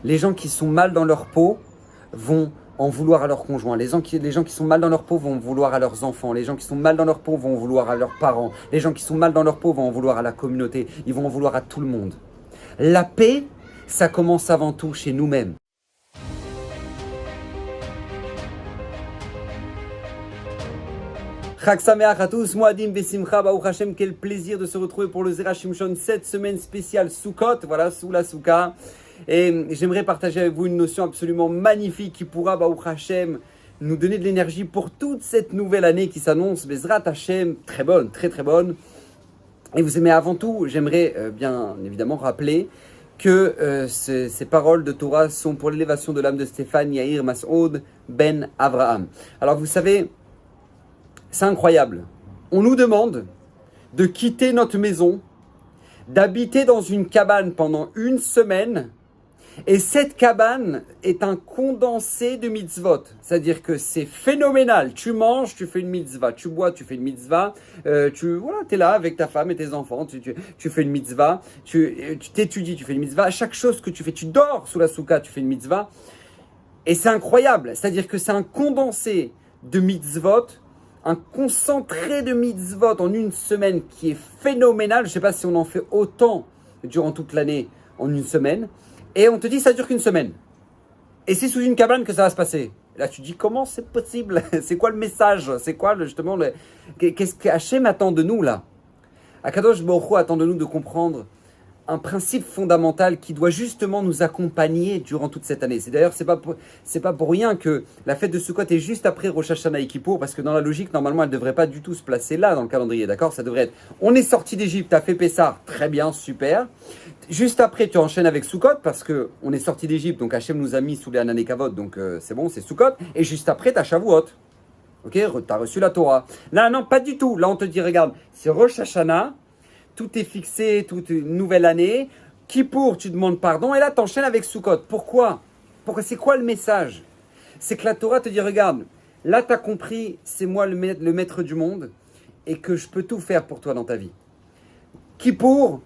Les gens qui sont mal dans leur peau vont en vouloir à leurs conjoints. Les gens qui sont mal dans leur peau vont en vouloir à leurs enfants. Les gens qui sont mal dans leur peau vont en vouloir à leurs parents. Les gens qui sont mal dans leur peau vont en vouloir à la communauté. Ils vont en vouloir à tout le monde. La paix, ça commence avant tout chez nous-mêmes. Chag Sameach à tous, Moadim Besimcha, Baruch Hashem, quel plaisir de se retrouver pour le Zera Shimshon, cette semaine spéciale Sukkot, voilà, sous la Souka. Et j'aimerais partager avec vous une notion absolument magnifique qui pourra, Baruch Hashem, nous donner de l'énergie pour toute cette nouvelle année qui s'annonce, Bezrat Hashem, très bonne, très très bonne. Et vous aimez avant tout, j'aimerais bien évidemment rappeler que ces paroles de Torah sont pour l'élévation de l'âme de Stéphane Yair Masoud Ben Avraham. Alors vous savez, c'est incroyable. On nous demande de quitter notre maison, d'habiter dans une cabane pendant une semaine, et cette cabane est un condensé de mitzvot. C'est-à-dire que c'est phénoménal. Tu manges, tu fais une mitzvah. Tu bois, tu fais une mitzvah. Tu es là avec ta femme et tes enfants. Tu fais une mitzvah. Tu t'étudies, tu fais une mitzvah. À chaque chose que tu fais, tu dors sous la soukha, tu fais une mitzvah. Et c'est incroyable. C'est-à-dire que c'est un condensé de mitzvot, un concentré de mitzvot en une semaine qui est phénoménal. Je ne sais pas si on en fait autant durant toute l'année en une semaine. Et on te dit ça dure qu'une semaine. Et c'est sous une cabane que ça va se passer. Et là tu te dis comment c'est possible? C'est quoi le message? C'est quoi qu'est-ce que Hachem attend de nous là? Akadosh Baruch Hu attend de nous de comprendre un principe fondamental qui doit justement nous accompagner durant toute cette année. C'est pas pour rien que la fête de Sukkot est juste après Rosh Hashanah et Kippour, parce que dans la logique, normalement, elle ne devrait pas du tout se placer là dans le calendrier, d'accord? Ça devrait être, on est sorti d'Égypte, tu as fait Pessah, très bien, super. Juste après, tu enchaînes avec Sukkot, parce qu'on est sorti d'Égypte, donc Hachem nous a mis sous les Anané Kavod, donc c'est bon, c'est Sukkot. Et juste après, tu as Shavuot. Ok, tu as reçu la Torah. Là, non, pas du tout. Là, on te dit, regarde, c'est Rosh Hashanah, tout est fixé, toute une nouvelle année. Kippour, tu demandes pardon, et là, tu enchaînes avec Sukkot. Pourquoi? C'est quoi le message? C'est que la Torah te dit, regarde, là, tu as compris, c'est moi le maître du monde, et que je peux tout faire pour toi dans ta vie. Kippour,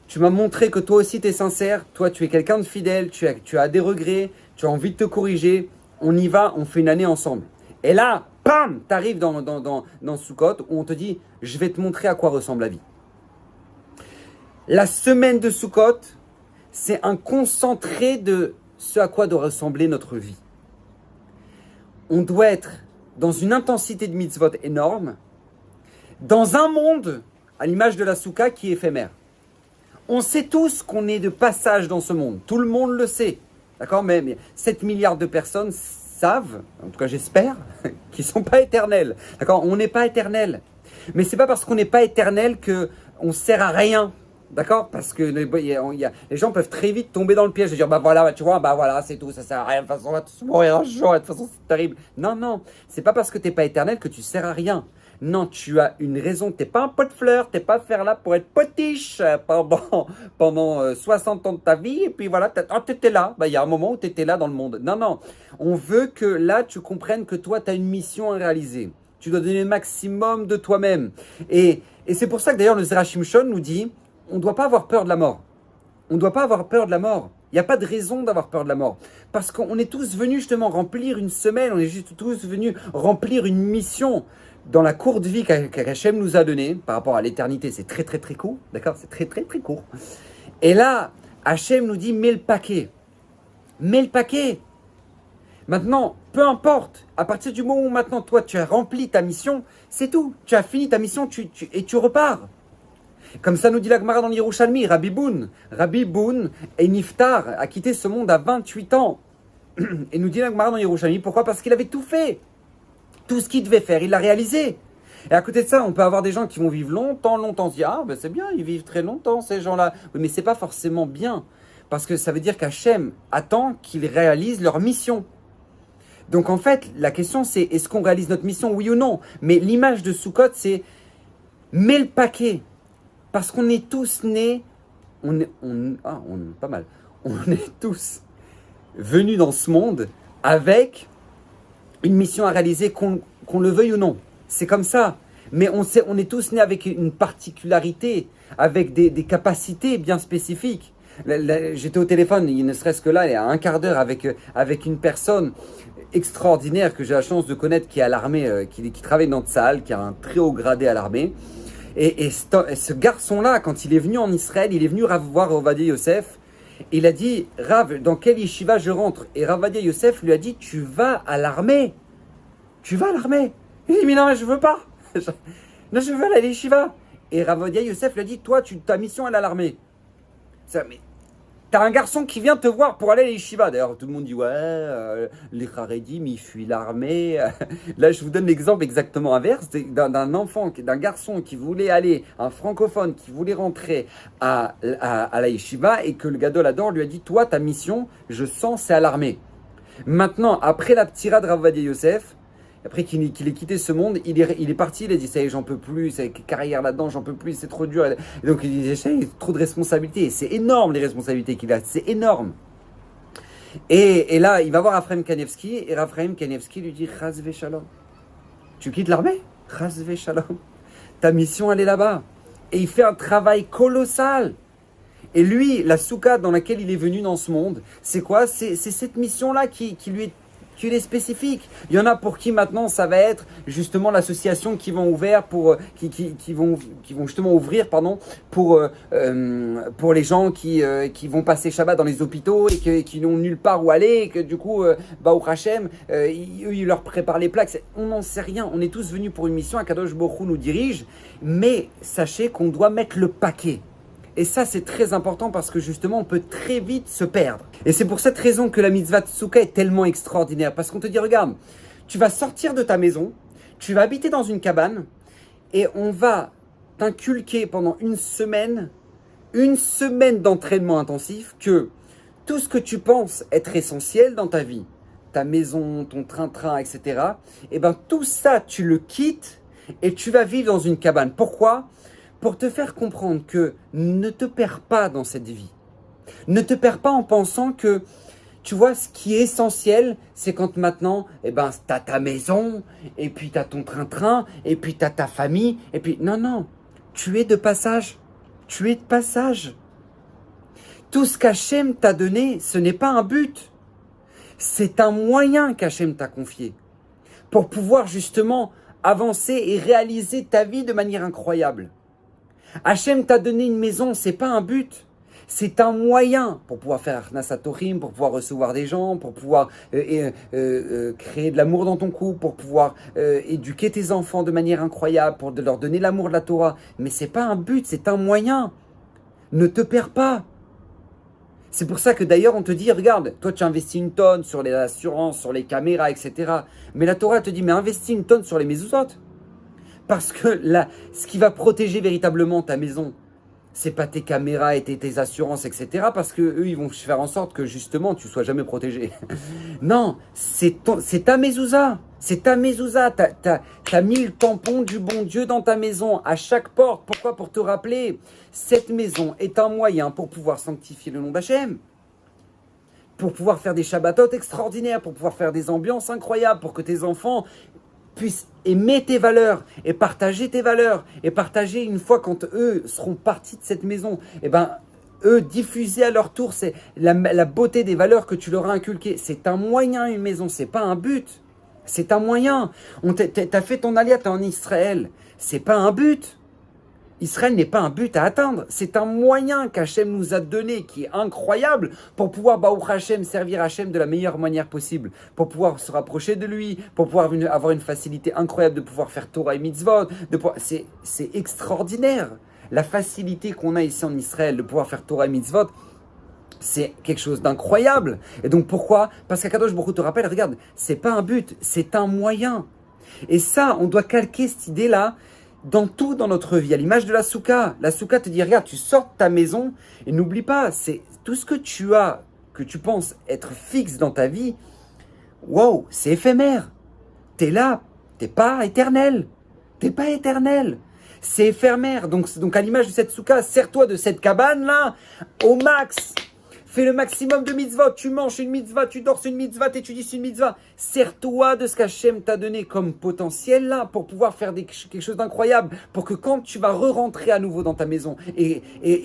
tu m'as montré que toi aussi, tu es sincère, toi, tu es quelqu'un de fidèle, tu as des regrets, tu as envie de te corriger, on y va, on fait une année ensemble. Et là, pam, tu arrives dans Sukkot, où on te dit, je vais te montrer à quoi ressemble la vie. La semaine de Sukkot, c'est un concentré de ce à quoi doit ressembler notre vie. On doit être dans une intensité de mitzvot énorme, dans un monde, à l'image de la soukha, qui est éphémère. On sait tous qu'on est de passage dans ce monde. Tout le monde le sait. D'accord? Mais 7 milliards de personnes savent, en tout cas j'espère, qu'ils ne sont pas éternels. D'accord? On n'est pas éternel. Mais ce n'est pas parce qu'on n'est pas éternel qu'on ne sert à rien. D'accord? Parce que les gens peuvent très vite tomber dans le piège de dire, bah voilà, tu vois, bah voilà, c'est tout, ça sert à rien, de toute façon, on va tous mourir un jour, de toute façon, c'est terrible. Non, c'est pas parce que tu n'es pas éternel que tu sers à rien. Non, tu as une raison, tu n'es pas un pot de fleurs, tu n'es pas faire là pour être potiche pendant 60 ans de ta vie, et puis voilà, tu étais là, il y a un moment où tu étais là dans le monde. Non, on veut que là, tu comprennes que toi, tu as une mission à réaliser. Tu dois donner le maximum de toi-même. Et c'est pour ça que d'ailleurs, le Zera Shimshon nous dit, on ne doit pas avoir peur de la mort. On ne doit pas avoir peur de la mort. Il n'y a pas de raison d'avoir peur de la mort. Parce qu'on est tous venus justement remplir une semaine, on est juste tous venus remplir une mission dans la courte vie qu'Hachem nous a donnée par rapport à l'éternité. C'est très très très court, d'accord? C'est très très très court. Et là, Hachem nous dit, mets le paquet. Mets le paquet. Maintenant, peu importe, à partir du moment où maintenant toi tu as rempli ta mission, c'est tout. Tu as fini ta mission et tu repars. Comme ça nous dit la Gemara dans l'Yerushalmi, Rabbi Boun et Niftar a quitté ce monde à 28 ans. Et nous dit la Gemara dans l'Yerushalmi, pourquoi? Parce qu'il avait tout fait. Tout ce qu'il devait faire, il l'a réalisé. Et à côté de ça, on peut avoir des gens qui vont vivre longtemps. On se dit, ah ben c'est bien, ils vivent très longtemps ces gens-là. Oui, mais c'est pas forcément bien. Parce que ça veut dire qu'Hachem attend qu'ils réalisent leur mission. Donc en fait, la question c'est, est-ce qu'on réalise notre mission, oui ou non? Mais l'image de Sukkot, c'est, mets le paquet. Parce qu'on est tous nés, pas mal. On est tous venus dans ce monde avec une mission à réaliser, qu'on le veuille ou non. C'est comme ça. Mais on est tous nés avec une particularité, avec des capacités bien spécifiques. J'étais au téléphone, il ne serait-ce que là, il y a un quart d'heure avec une personne extraordinaire que j'ai la chance de connaître qui est à l'armée, qui travaille dans Tsahal, qui a un très haut gradé à l'armée. Et ce garçon-là, quand il est venu en Israël, il est venu voir Ovadia Yosef. Il a dit, Rav, dans quelle yeshiva je rentre? Et Rav Ovadia Yosef lui a dit, tu vas à l'armée. Tu vas à l'armée. Il dit, mais non, mais je veux pas. Non, je veux aller à l'yeshiva. Et Rav Ovadia Yosef lui a dit, toi, ta mission, elle est à l'armée. Mais t'as un garçon qui vient te voir pour aller à l'yeshiva. D'ailleurs, tout le monde dit, ouais, les Haredim, ils fuient l'armée. Là, je vous donne l'exemple exactement inverse d'un enfant, d'un garçon qui voulait aller, un francophone qui voulait rentrer à la yeshiva et que le Gadol Hador lui a dit, toi, ta mission, je sens, c'est à l'armée. Maintenant, après la ptira de Rav Ovadia Yosef, après qu'il ait quitté ce monde, il est parti, il a dit, ça y est, j'en peux plus, c'est carrière là-dedans, j'en peux plus, c'est trop dur. Et donc il disait, ça y est, trop de responsabilités. C'est énorme les responsabilités qu'il a, c'est énorme. Et là, il va voir Raphaël Kanievski, et Raphaël Kanievski lui dit, Chas v'shalom. Tu quittes l'armée? Chas v'shalom. Ta mission, elle est là-bas. Et il fait un travail colossal. Et lui, la souka dans laquelle il est venu dans ce monde, c'est quoi? C'est cette mission-là qui lui est spécifique. Il y en a pour qui maintenant ça va être justement l'association qui vont ouvrir qui vont justement ouvrir pour les gens qui vont passer Shabbat dans les hôpitaux et qui n'ont nulle part où aller et que du coup Baruch Hashem ils leur préparent les plaques. On n'en sait rien. On est tous venus pour une mission. Akadosh Baruch Hu nous dirige, mais sachez qu'on doit mettre le paquet. Et ça, c'est très important parce que justement, on peut très vite se perdre. Et c'est pour cette raison que la mitzvah de Souka est tellement extraordinaire. Parce qu'on te dit, regarde, tu vas sortir de ta maison, tu vas habiter dans une cabane et on va t'inculquer pendant une semaine d'entraînement intensif que tout ce que tu penses être essentiel dans ta vie, ta maison, ton train-train, etc., et ben tout ça, tu le quittes et tu vas vivre dans une cabane. Pourquoi ? Pour te faire comprendre que ne te perds pas dans cette vie. Ne te perds pas en pensant que, tu vois, ce qui est essentiel, c'est quand maintenant, tu as ta maison, et puis tu as ton train-train, et puis tu as ta famille, et puis, non, tu es de passage. Tu es de passage. Tout ce qu'Hachem t'a donné, ce n'est pas un but. C'est un moyen qu'Hachem t'a confié pour pouvoir justement avancer et réaliser ta vie de manière incroyable. Hachem t'a donné une maison, c'est pas un but, c'est un moyen pour pouvoir faire Nasatorim, pour pouvoir recevoir des gens, pour pouvoir créer de l'amour dans ton couple, pour pouvoir éduquer tes enfants de manière incroyable, pour leur donner l'amour de la Torah. Mais c'est pas un but, c'est un moyen. Ne te perds pas. C'est pour ça que d'ailleurs on te dit, regarde, toi tu investis une tonne sur les assurances, sur les caméras, etc. Mais la Torah te dit, mais investis une tonne sur les mezuzot. Parce que là, ce qui va protéger véritablement ta maison, c'est pas tes caméras et tes assurances, etc. Parce que eux, ils vont faire en sorte que justement, tu sois jamais protégé. Non, c'est ta mezouza. C'est ta mezouza. T'as mis le tampon du bon Dieu dans ta maison, à chaque porte. Pourquoi? Pour te rappeler, cette maison est un moyen pour pouvoir sanctifier le nom d'Hachem. Pour pouvoir faire des Shabbatot extraordinaires, pour pouvoir faire des ambiances incroyables, pour que tes enfants puissent aimer tes valeurs et partager tes valeurs et partager une fois quand eux seront partis de cette maison, eux diffuser à leur tour c'est la beauté des valeurs que tu leur as inculquées. C'est un moyen, une maison, c'est pas un but, c'est un moyen. T'as fait ton aliyah, t'es en Israël, c'est pas un but. Israël n'est pas un but à atteindre, c'est un moyen qu'Hachem nous a donné, qui est incroyable, pour pouvoir, Baruch Hashem, servir Hachem de la meilleure manière possible, pour pouvoir se rapprocher de lui, pour pouvoir avoir une facilité incroyable de pouvoir faire Torah et Mitzvot, c'est extraordinaire. La facilité qu'on a ici en Israël de pouvoir faire Torah et Mitzvot, c'est quelque chose d'incroyable. Et donc pourquoi? Parce qu'Akadosh Baruch Hu te rappelle, regarde, c'est pas un but, c'est un moyen. Et ça, on doit calquer cette idée-là dans tout dans notre vie, à l'image de la souka. La souka te dit, regarde, tu sors de ta maison et n'oublie pas, c'est tout ce que tu as, que tu penses être fixe dans ta vie, wow, c'est éphémère. T'es là, t'es pas éternel. T'es pas éternel. C'est éphémère. Donc à l'image de cette souka, sers-toi de cette cabane-là au max. Fais le maximum de mitzvot. Tu manges une mitzvah, tu dors une mitzvah, tu étudies une mitzvah. Sers-toi de ce qu'Hachem t'a donné comme potentiel là pour pouvoir faire quelque chose d'incroyable. Pour que quand tu vas re-rentrer à nouveau dans ta maison et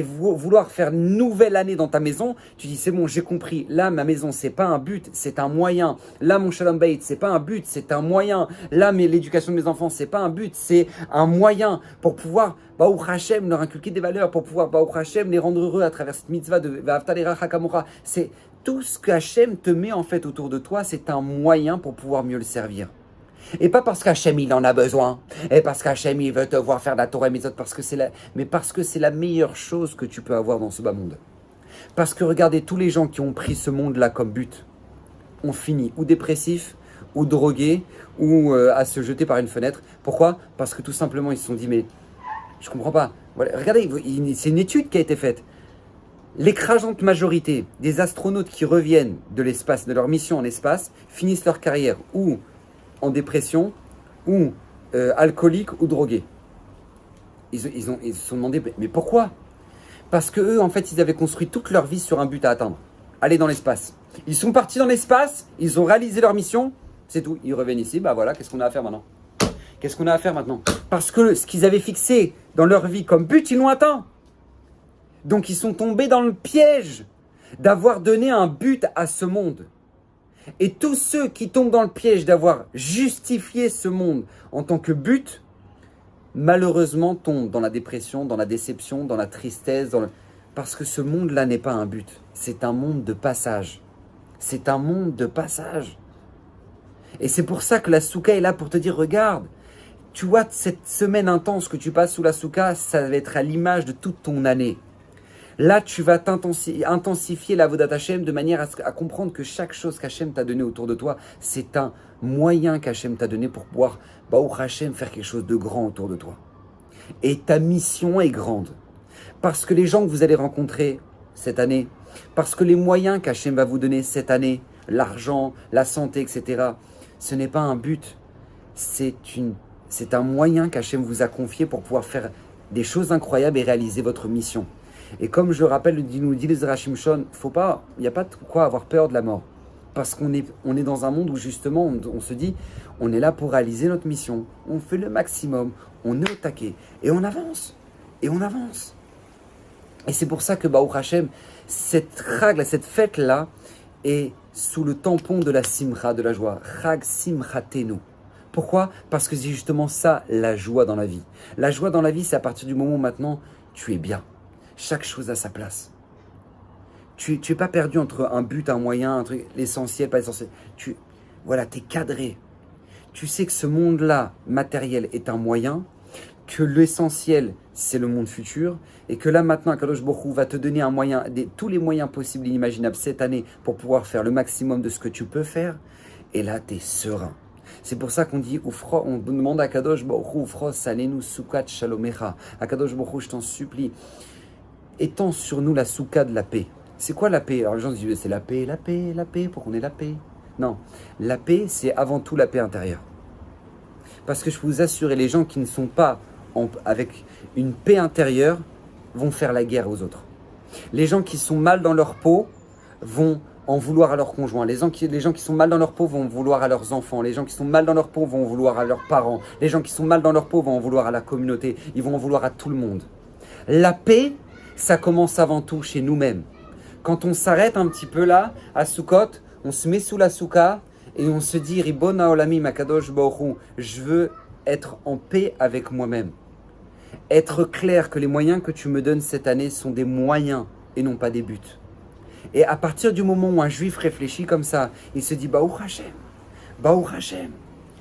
vouloir faire une nouvelle année dans ta maison, tu dis c'est bon, j'ai compris. Là, ma maison, c'est pas un but, c'est un moyen. Là, mon Shalom Bayit, c'est pas un but, c'est un moyen. Là, l'éducation de mes enfants, c'est pas un but, c'est un moyen pour pouvoir Baruch Hashem, leur inculquer des valeurs, pour pouvoir Baruch Hashem les rendre heureux à travers cette mitzvah de Va'ahavta lirecha kamocha. C'est tout ce que Hashem te met en fait autour de toi, c'est un moyen pour pouvoir mieux le servir. Et pas parce qu'Hachem il en a besoin, et parce qu'Hachem il veut te voir faire de la Torah et Mitzvot, mais parce que c'est la meilleure chose que tu peux avoir dans ce bas monde. Parce que regardez, tous les gens qui ont pris ce monde-là comme but, ont fini ou dépressifs, ou drogués, ou à se jeter par une fenêtre. Pourquoi ? Parce que tout simplement ils se sont dit mais je comprends pas. Voilà, regardez, c'est une étude qui a été faite. L'écrasante majorité des astronautes qui reviennent de l'espace, de leur mission en espace, finissent leur carrière ou en dépression, ou alcooliques, ou drogués. Ils se sont demandé, mais pourquoi ? Parce que eux, en fait, ils avaient construit toute leur vie sur un but à atteindre. Aller dans l'espace. Ils sont partis dans l'espace, ils ont réalisé leur mission, c'est tout. Ils reviennent ici, bah voilà, qu'est-ce qu'on a à faire maintenant ? Qu'est-ce qu'on a à faire maintenant ? Parce que ce qu'ils avaient fixé dans leur vie comme but, ils l'ont atteint. Donc ils sont tombés dans le piège d'avoir donné un but à ce monde. Et tous ceux qui tombent dans le piège d'avoir justifié ce monde en tant que but, malheureusement tombent dans la dépression, dans la déception, dans la tristesse, parce que ce monde-là n'est pas un but. C'est un monde de passage. C'est un monde de passage. Et c'est pour ça que la souka est là pour te dire, regarde, tu vois, cette semaine intense que tu passes sous la souka, ça va être à l'image de toute ton année. Là, tu vas intensifier la Avodat Hashem de manière à comprendre que chaque chose qu'Hachem t'a donné autour de toi, c'est un moyen qu'Hachem t'a donné pour pouvoir, Baruch Hashem, faire quelque chose de grand autour de toi. Et ta mission est grande. Parce que les gens que vous allez rencontrer cette année, parce que les moyens qu'Hachem va vous donner cette année, l'argent, la santé, etc., ce n'est pas un but, c'est un moyen qu'Hachem vous a confié pour pouvoir faire des choses incroyables et réaliser votre mission. Et comme je le rappelle, nous dit les Shimshon, il n'y a pas de quoi avoir peur de la mort. Parce qu'on est dans un monde où justement on se dit, on est là pour réaliser notre mission, on fait le maximum, on est au taquet, et on avance, et on avance. Et c'est pour ça que Baruch Hashem, cette règle, cette fête-là, est sous le tampon de la simcha, de la joie. Chag simchatenu. Pourquoi ? Parce que c'est justement ça, la joie dans la vie. La joie dans la vie, c'est à partir du moment où maintenant, tu es bien. Chaque chose a sa place. Tu es pas perdu entre un but, un moyen, un truc, l'essentiel, pas l'essentiel. Tu es cadré. Tu sais que ce monde-là, matériel, est un moyen, que l'essentiel, c'est le monde futur, et que là, maintenant, Akadosh Baruch Hu va te donner un moyen, tous les moyens possibles et inimaginables cette année pour pouvoir faire le maximum de ce que tu peux faire, et là, tu es serein. C'est pour ça qu'on dit, on demande à Akadosh Baruch Hu, Ufro, salenu sukat shalomecha. Akadosh Baruch Hu, je t'en supplie, étends sur nous la souka de la paix. C'est quoi la paix ? Alors les gens disent, c'est la paix, pour qu'on ait la paix. Non, la paix, c'est avant tout la paix intérieure. Parce que je peux vous assurer, les gens qui ne sont pas avec une paix intérieure vont faire la guerre aux autres. Les gens qui sont mal dans leur peau vont en vouloir à leurs conjoints. Les gens qui sont mal dans leur peau vont en vouloir à leurs enfants. Les gens qui sont mal dans leur peau vont en vouloir à leurs parents. Les gens qui sont mal dans leur peau vont en vouloir à la communauté. Ils vont en vouloir à tout le monde. La paix, ça commence avant tout chez nous-mêmes. Quand on s'arrête un petit peu là, à Sukkot, on se met sous la souka et on se dit, Ribon Haolamim Akadosh Baruch Hu, je veux être en paix avec moi-même. Être clair que les moyens que tu me donnes cette année sont des moyens et non pas des buts. Et à partir du moment où un juif réfléchit comme ça, il se dit, Baruch Hashem,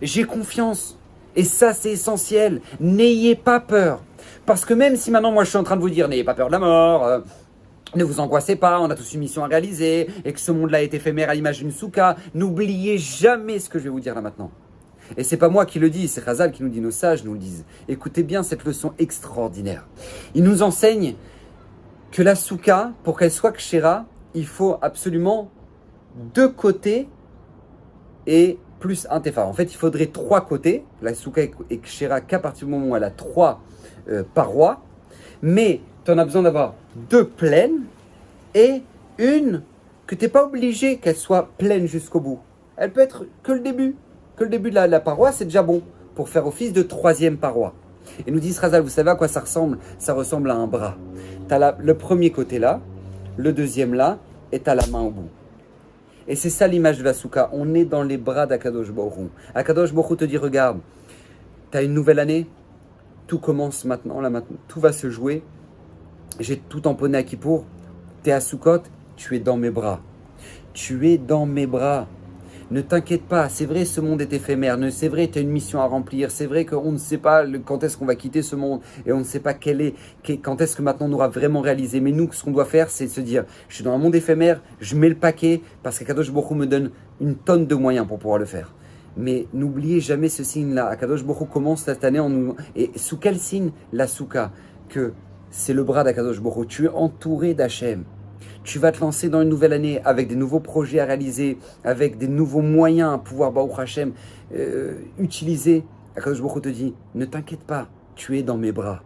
j'ai confiance. Et ça, c'est essentiel. N'ayez pas peur. Parce que même si maintenant, moi, je suis en train de vous dire, n'ayez pas peur de la mort, ne vous angoissez pas, on a tous une mission à réaliser, et que ce monde-là est éphémère à l'image d'une souka, n'oubliez jamais ce que je vais vous dire là maintenant. Et c'est pas moi qui le dis, c'est Chazal qui nous dit, nos sages nous le disent. Écoutez bien cette leçon extraordinaire. Il nous enseigne que la souka, pour qu'elle soit kshera, il faut absolument 2 côtés et plus un tefar. En fait, il faudrait 3 côtés. La souka est kshera qu'à partir du moment où elle a 3 parois. Mais tu en as besoin d'avoir 2 pleines et Une que tu n'es pas obligé qu'elle soit pleine jusqu'au bout. Elle peut être que le début. Que le début de la paroi, c'est déjà bon pour faire office de troisième paroi. Et nous dit Razal, vous savez à quoi ça ressemble? Ça ressemble à un bras. Tu as le premier côté là, le deuxième là, et tu as la main au bout. Et c'est ça l'image de la souka. On est dans les bras d'Akadosh Baruch Hu. Akadosh Baruch Hu te dit, regarde, tu as une nouvelle année, tout commence maintenant, là maintenant, tout va se jouer. J'ai tout tamponné à Kippour, tu es à Soukot, tu es dans mes bras. Tu es dans mes bras. Ne t'inquiète pas, c'est vrai, ce monde est éphémère, c'est vrai, tu as une mission à remplir, c'est vrai qu'on ne sait pas quand est-ce qu'on va quitter ce monde et on ne sait pas quand est-ce que maintenant on aura vraiment réalisé. Mais nous, ce qu'on doit faire, c'est se dire, je suis dans un monde éphémère, je mets le paquet parce qu'Akadosh Baruch Hu me donne une tonne de moyens pour pouvoir le faire. Mais n'oubliez jamais ce signe-là. Akadosh Baruch Hu commence cette année et sous quel signe? La souka, que c'est le bras d'Akadosh Baruch Hu. Tu es entouré d'Hachem. Tu vas te lancer dans une nouvelle année avec des nouveaux projets à réaliser, avec des nouveaux moyens à pouvoir, Baruch Hashem, utiliser. Akadosh Baruch Hu te dit, ne t'inquiète pas, tu es dans mes bras.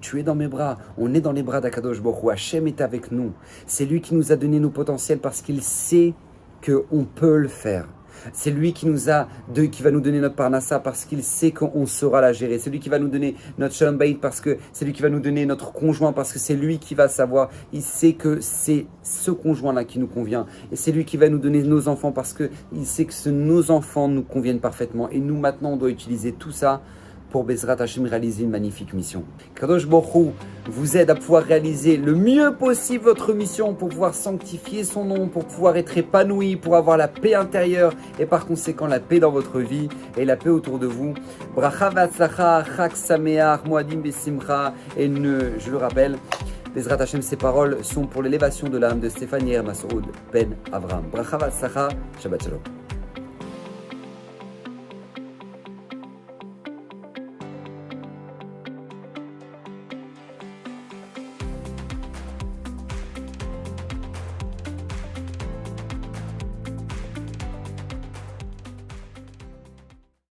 Tu es dans mes bras. On est dans les bras d'Akadosh Baruch Hu. Hashem est avec nous. C'est lui qui nous a donné nos potentiels parce qu'il sait qu'on peut le faire. C'est lui qui va nous donner notre parnassa parce qu'il sait qu'on saura la gérer. C'est lui qui va nous donner notre shalom bayit parce que c'est lui qui va nous donner notre conjoint parce que c'est lui qui va savoir. Il sait que c'est ce conjoint-là qui nous convient. Et c'est lui qui va nous donner nos enfants parce qu'il sait que nos enfants nous conviennent parfaitement. Et nous, maintenant, on doit utiliser tout ça pour Bezrat Hashem réaliser une magnifique mission. Kadosh Baruch Hu vous aide à pouvoir réaliser le mieux possible votre mission, pour pouvoir sanctifier son nom, pour pouvoir être épanoui, pour avoir la paix intérieure et par conséquent la paix dans votre vie et la paix autour de vous. Bracha v'atzlacha, chag sameach, moadim besimcha. Et je le rappelle, Bezrat Hashem, ces paroles sont pour l'élévation de l'âme de Stéphanie Masoud Ben Avram. Bracha v'atzlacha, Shabbat Shalom.